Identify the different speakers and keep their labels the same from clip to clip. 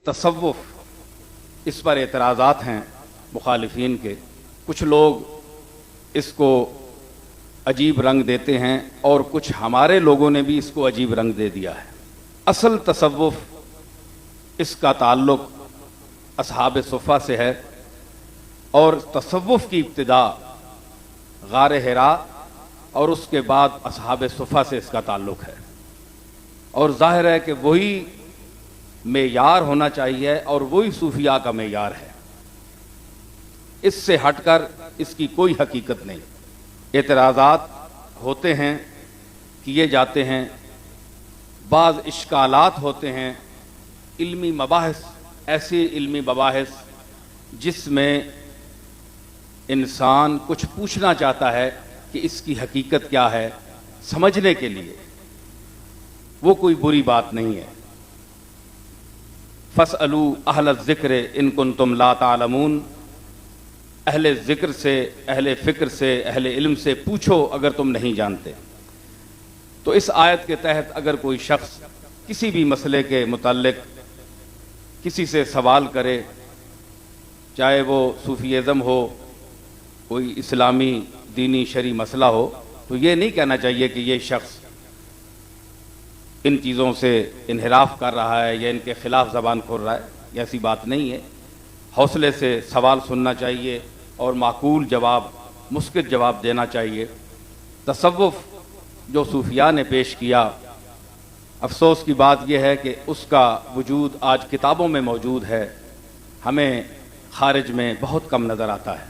Speaker 1: तसव्वुफ इस पर एतराज़ात हैं मुखालिफिन के। कुछ लोग इसको अजीब रंग देते हैं और कुछ हमारे लोगों ने भी इसको अजीब रंग दे दिया है। असल तसव्वुफ इसका ताल्लुक़ असहाब सुफ़ा से है और तसव्वुफ की इब्तिदा गार हिरा और उसके बाद असहाब सुफ़ा से इसका ताल्लुक़ है। और ज़ाहिर है कि वही मेयार होना चाहिए और वही सूफिया का मेयार है। इससे हटकर इसकी कोई हकीकत नहीं। एतराज़ात होते हैं, किए जाते हैं, बाज़ इश्कालात होते हैं, इल्मी मबाहिस, ऐसे इल्मी मबाहिस जिसमें इंसान कुछ पूछना चाहता है कि इसकी हकीकत क्या है, समझने के लिए, वो कोई बुरी बात नहीं है। फसअलू अहल ज़िक्र इन कुन्तुम ला तालमून, अहले ज़िक्र से, अहले फ़िक्र से, अहले इल्म से पूछो अगर तुम नहीं जानते। तो इस आयत के तहत अगर कोई शख्स किसी भी मसले के मुताल्लिक़ किसी से सवाल करे, चाहे वो सूफीज़म हो, कोई इस्लामी दीनी शरी मसला हो, तो ये नहीं कहना चाहिए कि ये शख्स इन चीज़ों से इन्हिराफ कर रहा है या इनके ख़िलाफ़ ज़बान खोल रहा है। ऐसी बात नहीं है। हौसले से सवाल सुनना चाहिए और माकूल जवाब, मुस्कित जवाब देना चाहिए। तसव्वुफ जो सूफिया ने पेश किया, अफसोस की बात यह है कि उसका वजूद आज किताबों में मौजूद है, हमें खारिज में बहुत कम नज़र आता है।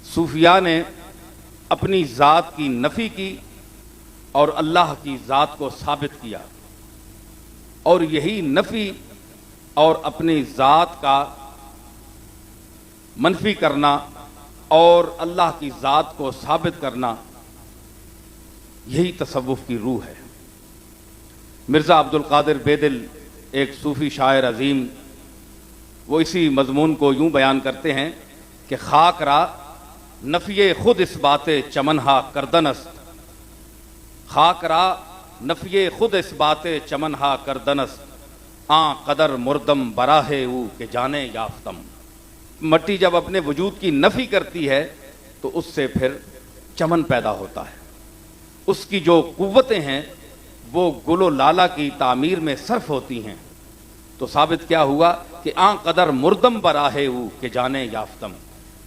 Speaker 1: सूफिया ने अपनी ज़ात की नफ़ी की और अल्लाह की ज़ात को साबित किया, और यही नफ़ी और अपनी ज़ात का मनफी करना और अल्लाह की ज़ात को साबित करना, यही तसव्वुफ की रूह है। मिर्ज़ा अब्दुल कादिर बेदिल एक सूफ़ी शायर अज़ीम, वो इसी मज़मून को यूँ बयान करते हैं कि खाक रा नफ़िये खुद इस बाते चमनहा करदनस्त, खाक रा नफ़िये खुद इस बाते चमनहा करदनस्त, आ कदर मुर्दम बराहे ऊ के जाने याफ्तम। मट्टी जब अपने वजूद की नफ़ी करती है तो उससे फिर चमन पैदा होता है। उसकी जो कुव्वतें हैं वो गुलो लाला की तामीर में सर्फ होती हैं। तो साबित क्या हुआ कि आ कदर मुर्दम बराहे ऊ के जाने याफ्तम,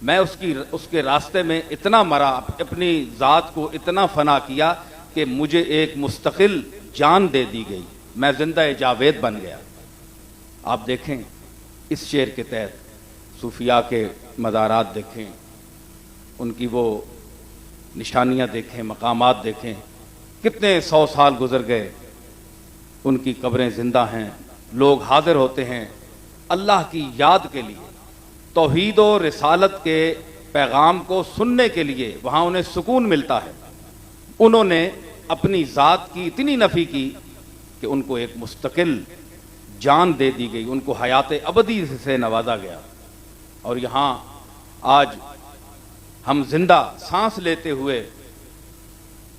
Speaker 1: मैं उसके रास्ते में इतना मरा, अपनी ज़ात को इतना फ़ना किया कि मुझे एक मुस्तकिल जान दे दी गई, मैं ज़िंदा जावेद बन गया। आप देखें इस शेर के तहत सूफिया के मज़ारात देखें, उनकी वो निशानियाँ देखें, मकामात देखें, कितने 100 साल गुजर गए, उनकी कब्रें ज़िंदा हैं, लोग हाज़िर होते हैं अल्लाह की याद के लिए, तौहीद और रिसालत के पैगाम को सुनने के लिए, वहाँ उन्हें सुकून मिलता है। उन्होंने अपनी ज़ात की इतनी नफ़ी की कि उनको एक मुस्तकिल जान दे दी गई, उनको हयात अबदी से नवाजा गया। और यहाँ आज हम जिंदा सांस लेते हुए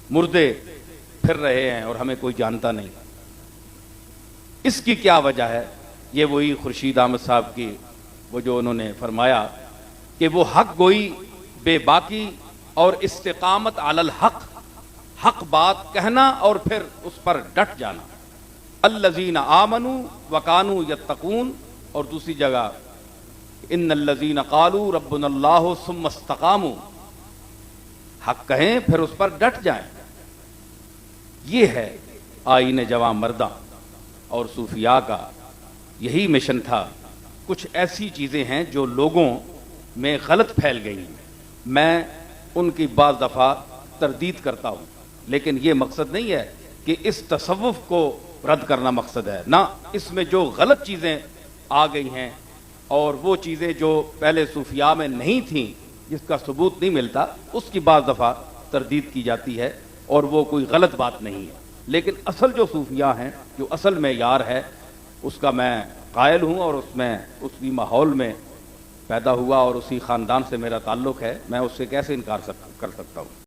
Speaker 1: मुर्दे फिर रहे हैं और हमें कोई जानता नहीं। इसकी क्या वजह है? ये वही खुर्शीद अहमद साहब की वो जो उन्होंने फरमाया कि वो हक गोई बेबाकी और इस्तिकामत अलल हक, हक बात कहना और फिर उस पर डट जाना। अल्लज़ीना आमनू वकानू यत्तकून, और दूसरी जगह इन्नल्लज़ीना क़ालू रब्बुनल्लाहु सुम्मा इस्तक़ामू, हक कहें फिर उस पर डट जाएं। ये है आईने जवां मर्दा और सूफिया का यही मिशन था। कुछ ऐसी चीज़ें हैं जो लोगों में गलत फैल गई हैं, मैं उनकी बाज़ दफ़ा तरदीद करता हूँ, लेकिन ये मकसद नहीं है कि इस तसव्वुफ को रद्द करना मकसद है ना। इसमें जो गलत चीज़ें आ गई हैं और वो चीज़ें जो पहले सूफिया में नहीं थीं, जिसका सबूत नहीं मिलता, उसकी बाज़ दफ़ा तरदीद की जाती है और वो कोई गलत बात नहीं है। लेकिन असल जो सूफिया हैं, जो असल मेयार है, उसका मैं कायल हूँ और उसमें उसी माहौल में पैदा हुआ और उसी ख़ानदान से मेरा ताल्लुक़ है, मैं उससे कैसे इनकार कर सकता हूँ।